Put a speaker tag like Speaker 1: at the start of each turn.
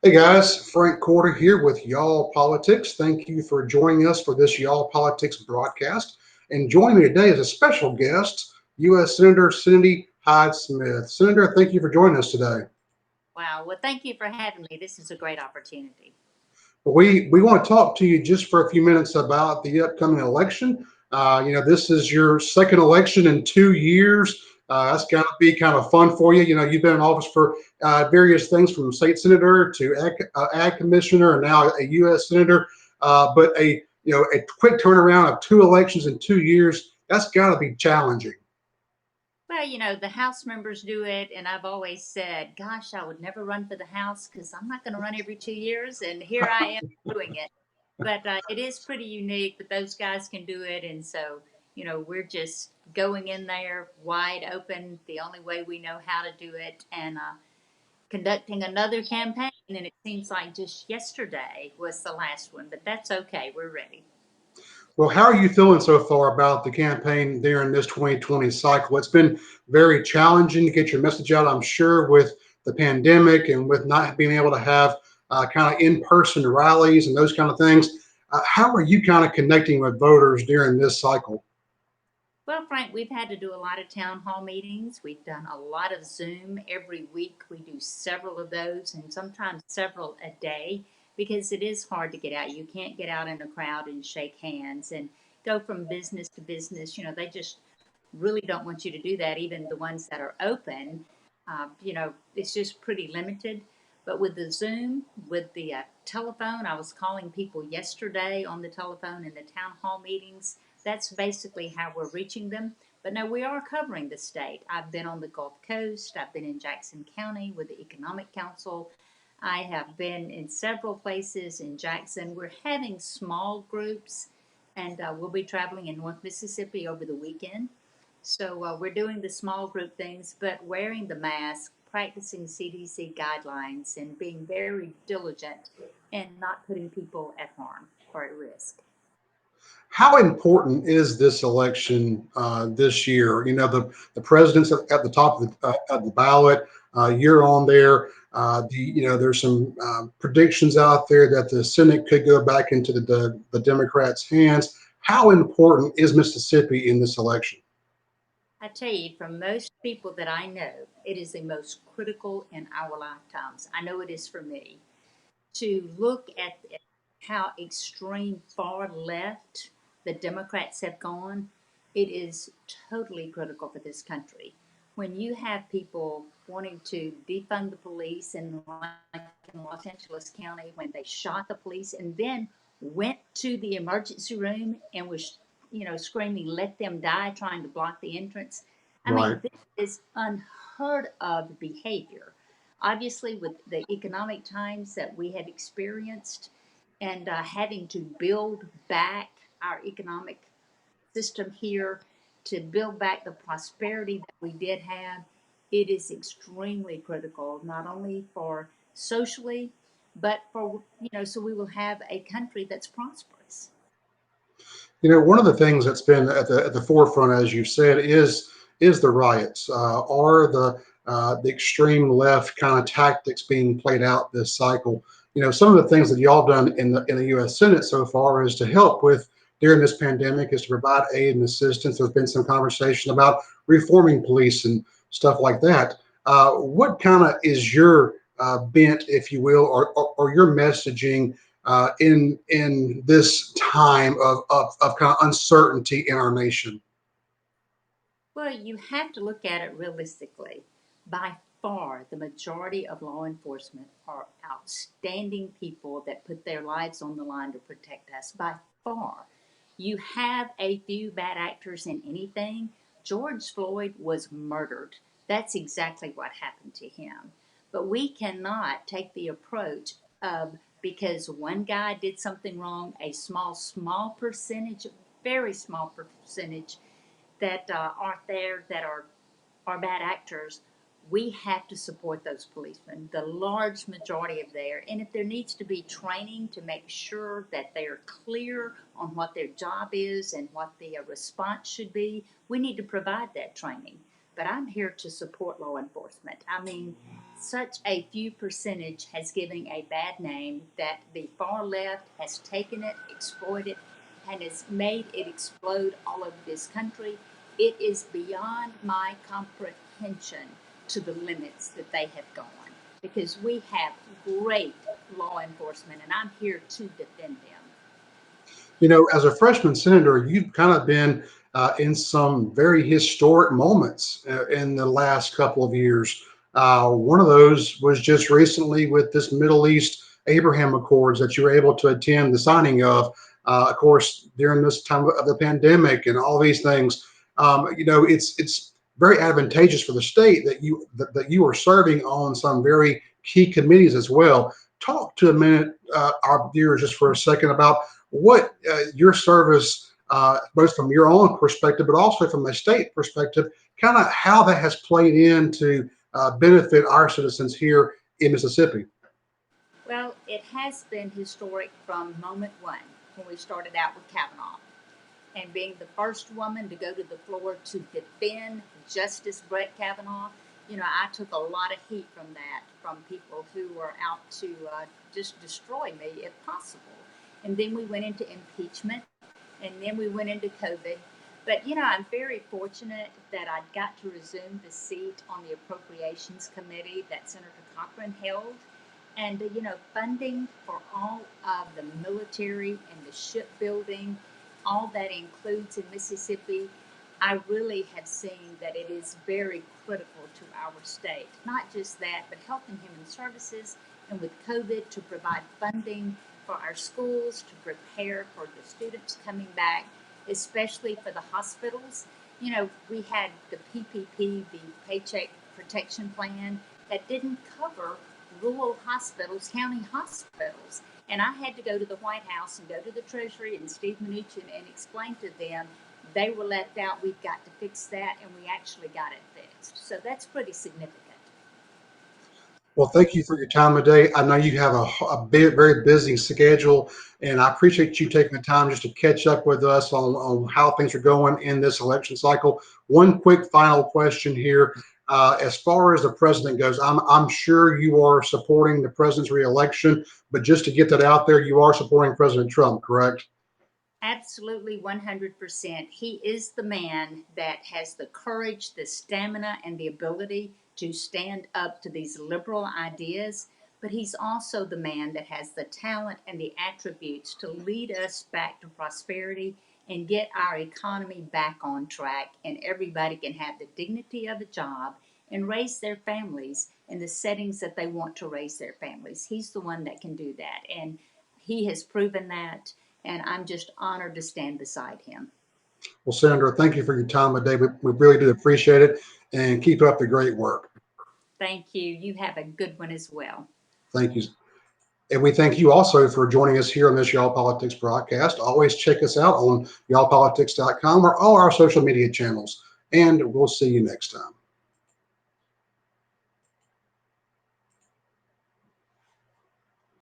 Speaker 1: Hey guys, Frank Corder here with Y'all Politics. Thank you for joining us for this Y'all Politics broadcast. And joining me today is a special guest, U.S. Senator Cindy Hyde-Smith. Senator, thank you for joining us today.
Speaker 2: Wow. Well, thank you for having me. This is a great opportunity.
Speaker 1: We want to talk to you just for a few minutes about the upcoming election. This is your second election in 2 years. That's got to be kind of fun for you. You've been in office for various things from state senator to ag commissioner and now a U.S. senator. But a quick turnaround of two elections in 2 years, that's got to be challenging.
Speaker 2: Well, the House members do it, and I've always said, gosh, I would never run for the House because I'm not going to run every 2 years, and here I am doing it. But it is pretty unique, but those guys can do it, and so, we're just going in there wide open, the only way we know how to do it, and conducting another campaign, and it seems like just yesterday was the last one, but that's okay. We're ready.
Speaker 1: Well, how are you feeling so far about the campaign during this 2020 cycle? It's been very challenging to get your message out, I'm sure, with the pandemic and with not being able to have kind of in-person rallies and those kind of things. How are you kind of connecting with voters during this cycle?
Speaker 2: Well, Frank, we've had to do a lot of town hall meetings. We've done a lot of Zoom every week. We do several of those and sometimes several a day because it is hard to get out. You can't get out in a crowd and shake hands and go from business to business. They just really don't want you to do that, even the ones that are open. It's just pretty limited. But with the Zoom, with the telephone, I was calling people yesterday on the telephone in the town hall meetings. That's basically how we're reaching them. But no, we are covering the state. I've been on the Gulf Coast. I've been in Jackson County with the Economic Council. I have been in several places in Jackson. We're having small groups, and we'll be traveling in North Mississippi over the weekend. So we're doing the small group things, but wearing the mask, practicing CDC guidelines, and being very diligent and not putting people at harm or at risk.
Speaker 1: How important is this election this year? The president's at the top of the ballot. You're on there. There's some predictions out there that the Senate could go back into the Democrats' hands. How important is Mississippi in this election?
Speaker 2: I tell you, from most people that I know, it is the most critical in our lifetimes. I know it is for me to look at how extreme far left the Democrats have gone. It is totally critical for this country. When you have people wanting to defund the police, and like in Los Angeles County, when they shot the police and then went to the emergency room and was, screaming, let them die, trying to block the entrance. I
Speaker 1: Right.
Speaker 2: mean, this is unheard of behavior. Obviously, with the economic times that we have experienced and having to build back our economic system here, to build back the prosperity that we did have, it is extremely critical, not only for socially, but for, so we will have a country that's prosperous.
Speaker 1: One of the things that's been at the forefront, as you said, is the riots. Are the extreme left kind of tactics being played out this cycle? Some of the things that y'all done in the U.S. Senate so far is to help with during this pandemic is to provide aid and assistance. There's been some conversation about reforming police and stuff like that. What kind of is your bent, if you will, or your messaging in this time of kind of uncertainty in our nation?
Speaker 2: Well, you have to look at it realistically. By far, the majority of law enforcement are outstanding people that put their lives on the line to protect us. By far. You have a few bad actors in anything. George Floyd was murdered. That's exactly what happened to him. But we cannot take the approach of because one guy did something wrong, a small percentage, very small percentage that aren't there that are bad actors, we have to support those policemen, the large majority of there. And if there needs to be training to make sure that they're clear on what their job is and what the response should be, we need to provide that training. but I'm here to support law enforcement. I mean, such a few percentage has given a bad name that the far left has taken it, exploited, and has made it explode all over this country. It is beyond my comprehension to the limits that they have gone because we have great law enforcement, and I'm here to defend them.
Speaker 1: As a freshman senator, you've kind of been in some very historic moments in the last couple of years. One of those was just recently with this Middle East Abraham Accords that you were able to attend the signing of. Of course, during this time of the pandemic and all these things, it's very advantageous for the state that you are serving on some very key committees as well. Talk to a minute, our viewers, just for a second about what your service, both from your own perspective, but also from a state perspective, kind of how that has played in to benefit our citizens here in Mississippi.
Speaker 2: Well, it has been historic from moment one when we started out with Kavanaugh. And being the first woman to go to the floor to defend Justice Brett Kavanaugh, I took a lot of heat from that, from people who were out to just destroy me if possible. And then we went into impeachment, and then we went into COVID. But, I'm very fortunate that I got to resume the seat on the Appropriations Committee that Senator Cochran held. And, funding for all of the military and the shipbuilding, all that includes in Mississippi, I really have seen that it is very critical to our state. Not just that, but Health and Human Services, and with COVID, to provide funding for our schools, to prepare for the students coming back, especially for the hospitals. We had the PPP, the Paycheck Protection Plan, that didn't cover rural hospitals, county hospitals. And I had to go to the White House and go to the Treasury and Steve Mnuchin and explain to them they were left out. We've got to fix that, and we actually got it fixed. So that's pretty significant.
Speaker 1: Well, thank you for your time today. I know you have very busy schedule, and I appreciate you taking the time just to catch up with us on how things are going in this election cycle. One quick final question here. As far as the president goes, I'm sure you are supporting the president's reelection, but just to get that out there, you are supporting President Trump, correct?
Speaker 2: Absolutely 100%. He is the man that has the courage, the stamina, and the ability to stand up to these liberal ideas. But he's also the man that has the talent and the attributes to lead us back to prosperity and get our economy back on track. And everybody can have the dignity of a job and raise their families in the settings that they want to raise their families. He's the one that can do that. And he has proven that, and I'm just honored to stand beside him.
Speaker 1: Well, Senator, thank you for your time today. We really do appreciate it, and keep up the great work.
Speaker 2: Thank you. You have a good one as well.
Speaker 1: Thank you. And we thank you also for joining us here on this Y'all Politics broadcast. Always check us out on y'allpolitics.com or all our social media channels. And we'll see you next time.